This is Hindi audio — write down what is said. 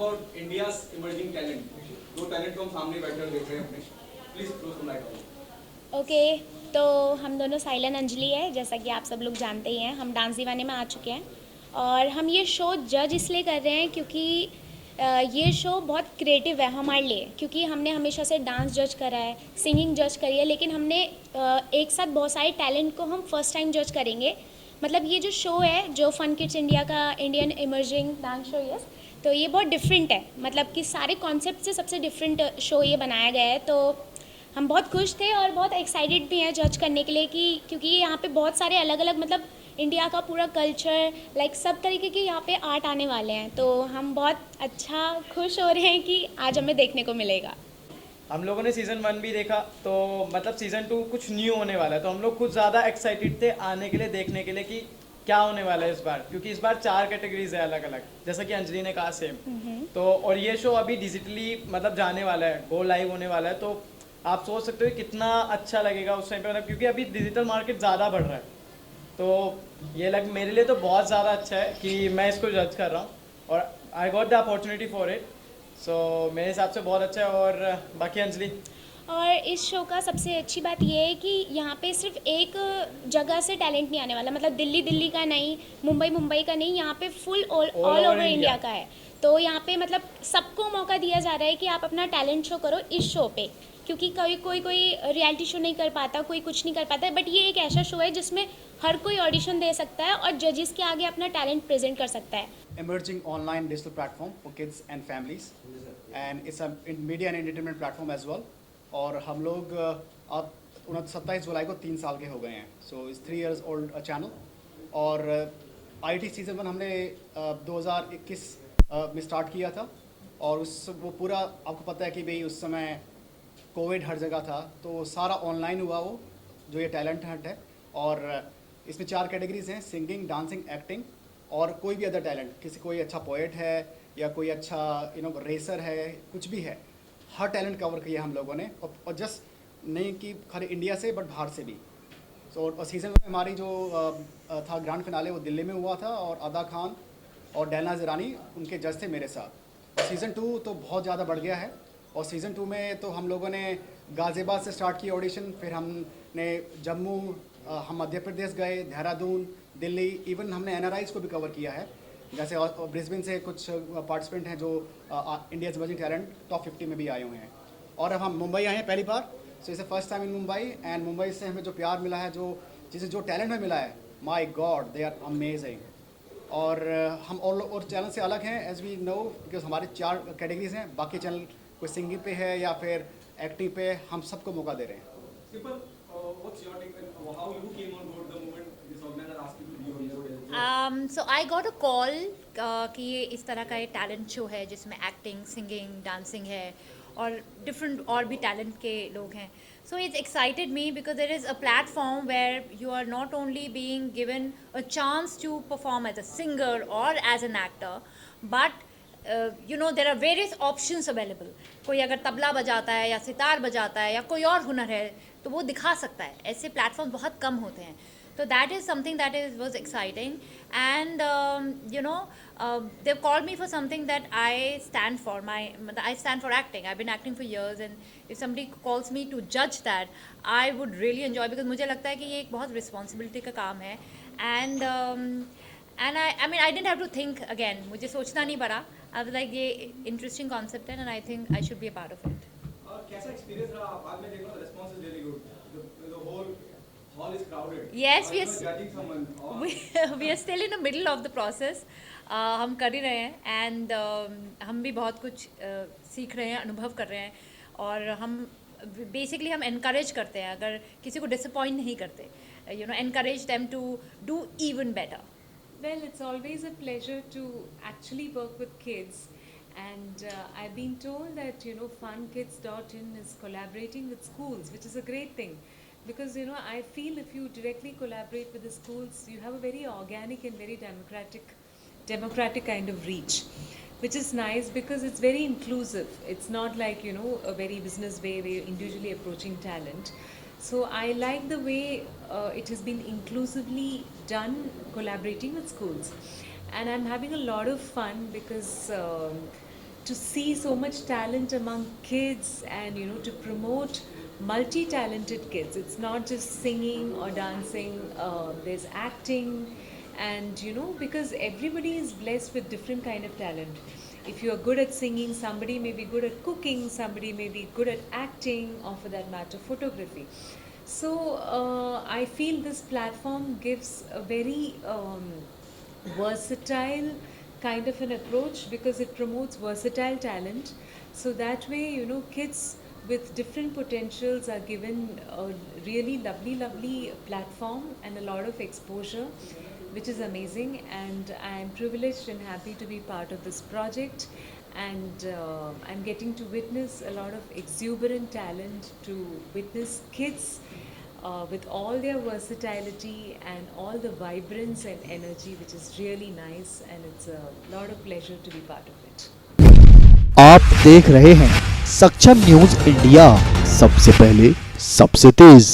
about India's emerging talent. दो टैलेंट को हम सामने बैठकर देख रहे हैं अपने. Please throw some light on it. Okay तो हम दोनों साइलन अंजलि है, जैसा कि आप सब लोग जानते ही हैं. हम डांस दीवाने में आ चुके हैं और हम ये शो जज इसलिए कर रहे हैं क्योंकि ये शो बहुत क्रिएटिव है हमारे लिए, क्योंकि हमने हमेशा से डांस जज करा है, सिंगिंग जज करी है, लेकिन हमने एक साथ बहुत सारे टैलेंट को हम फर्स्ट टाइम जज करेंगे. मतलब ये जो शो है, जो फन किड्स इंडिया का Indian emerging dance show, yes, तो ये बहुत डिफरेंट है. मतलब कि सारे कॉन्सेप्ट से सबसे डिफरेंट शो ये बनाया गया है. तो हम बहुत खुश थे और बहुत एक्साइटेड भी हैं जज करने के लिए, कि क्योंकि यहाँ पे बहुत सारे अलग अलग, मतलब इंडिया का पूरा कल्चर, लाइक सब तरीके के यहाँ पे आर्ट आने वाले हैं. तो हम बहुत अच्छा खुश हो रहे हैं कि आज हमें देखने को मिलेगा. हम लोगों ने सीज़न 1 भी देखा, तो मतलब सीज़न 2 कुछ न्यू होने वाला है, तो हम लोग कुछ ज़्यादा एक्साइटेड थे आने के लिए, देखने के लिए कि क्या होने वाला है इस बार, क्योंकि इस बार 4 कैटेगरीज है अलग अलग, जैसा कि अंजलि ने कहा सेम. तो और ये शो अभी डिजिटली मतलब जाने वाला है, गो लाइव होने वाला है. तो आप सोच सकते हो कि कितना अच्छा लगेगा उस टाइम पे, मतलब क्योंकि अभी डिजिटल मार्केट ज़्यादा बढ़ रहा है. तो ये मेरे लिए तो बहुत ज़्यादा अच्छा है कि मैं इसको जज कर रहा हूँ और I got the opportunity for it. So मेरे हिसाब से बहुत अच्छा है. और बाकी अंजलि? और इस शो का सबसे अच्छी बात यह है कि यहाँ पे सिर्फ एक जगह से टैलेंट नहीं आने वाला. मतलब दिल्ली दिल्ली का नहीं, मुंबई मुंबई का नहीं, यहाँ पे फुल ऑल ओवर इंडिया का है. तो यहाँ पे मतलब सबको मौका दिया जा रहा है कि आप अपना टैलेंट शो करो इस शो पे, क्योंकि कोई रियलिटी शो नहीं कर पाता, कोई कुछ नहीं कर पाता है. बट ये एक ऐसा शो है जिसमें हर कोई ऑडिशन दे सकता है और जजेस के आगे अपना टैलेंट प्रेजेंट कर सकता है. Emerging online digital platform for kids and families, and it's a media and entertainment platform as well. और हम लोग अब 27 जुलाई को 3 साल के हो गए हैं. So it's 3 years old channel. और IT सीज़न 1 हमने 2021 में स्टार्ट किया था. और वो पूरा आपको पता है कि भाई उस समय कोविड हर जगह था, तो सारा ऑनलाइन हुआ वो जो ये टैलेंट हंट है. और इसमें 4 कैटेगरीज हैं: सिंगिंग, डांसिंग, एक्टिंग और कोई भी अदर टैलेंट. कोई अच्छा पोएट है या कोई अच्छा रेसर है, कुछ भी है, हर टैलेंट कवर किया हम लोगों ने. और जस्ट नहीं कि खाली इंडिया से बट बाहर से भी. और सीज़न में हमारी जो था ग्रैंड फिनाले वो दिल्ली में हुआ था, और अदा खान और डैना ज़रानी उनके जज थे मेरे साथ. सीज़न 2 तो बहुत ज़्यादा बढ़ गया है. और सीज़न 2 में तो हम लोगों ने गाज़ियाबाद से स्टार्ट किया ऑडिशन, फिर हमने जम्मू, हम मध्य प्रदेश गए, देहरादून, दिल्ली, इवन हमने NRIs को भी कवर किया है. जैसे ब्रिस्बेन से कुछ पार्टिसिपेंट हैं जो इंडियाज़ इमर्जिंग टैलेंट टॉप 50 में भी आए हुए हैं. और अब हम मुंबई आए हैं पहली बार. So it's first time in Mumbai. And Mumbai से हमें जो प्यार मिला है, जो टैलेंट हमें मिला है, माई गॉड, दे आर अमेजिंग. और हम और चैनल से अलग हैं, एज वी नो, बिकॉज हमारे 4 कैटेगरीज हैं. बाकी चैनल कोई सिंगिंग पे है या फिर एक्टिंग पे, हम सबको मौका दे रहे हैं. Simple, what's your take and how you came on board the moment this organizer asked you to be on your show? So I got a call कि ये इस तरह का ये टैलेंट शो है जिसमें एक्टिंग, सिंगिंग, डांसिंग है और डिफरेंट और भी टैलेंट के लोग हैं. So it's excited me because there is a platform where you are not only being given a chance to perform as a singer or as an actor, but there are various options available. कोई अगर तबला बजाता है या सितार बजाता है या कोई और हुनर है तो वो दिखा सकता है. ऐसे प्लेटफॉर्म बहुत कम होते हैं. So that is something that was exciting, and they've called me for something that I stand for. I stand for acting. I've been acting for years, and if somebody calls me to judge that, I would really enjoy, because मुझे लगता है कि ये एक बहुत responsibility का काम है. And I mean I didn't have to think again. मुझे सोचना नहीं पड़ा. I was like, ये interesting concept है, and I think I should be a part of it. कैसा एक्सपीरियंस रहा? बाद में देखो, response is really good. The whole hall is crowded. Yes, you are judging someone. we are still in the middle of the process. हम कर ही रहे हैं, and हम भी बहुत कुछ सीख रहे हैं, अनुभव कर रहे हैं. और हम बेसिकली हम encourage करते हैं, अगर किसी को disappoint नहीं करते. Encourage them to do even better. Well, it's always a pleasure to actually work with kids, and I've been told that funkids.in is collaborating with schools, which is a great thing. because you know I feel if you directly collaborate with the schools, you have a very organic and very democratic kind of reach, which is nice because it's very inclusive. It's not like, you know, a very business way where you're individually approaching talent. So I like the way it has been inclusively done, collaborating with schools, and I'm having a lot of fun because to see so much talent among kids, and you know, to promote multi-talented kids. It's not just singing or dancing, there's acting, and you know, because everybody is blessed with different kind of talent. If you are good at singing, somebody may be good at cooking, somebody may be good at acting, or for that matter photography. So I feel this platform gives a very versatile kind of an approach, because it promotes versatile talent. So that way, you know, kids with different potentials are given a really lovely platform and a lot of exposure, which is amazing. And I'm privileged and happy to be part of this project, and I'm getting to witness a lot of exuberant talent, to witness kids with all their versatility and all the vibrance and energy, which is really nice, and it's a lot of pleasure to be part of it. आप देख रहे हैं सक्षम न्यूज इंडिया, सबसे पहले सबसे तेज।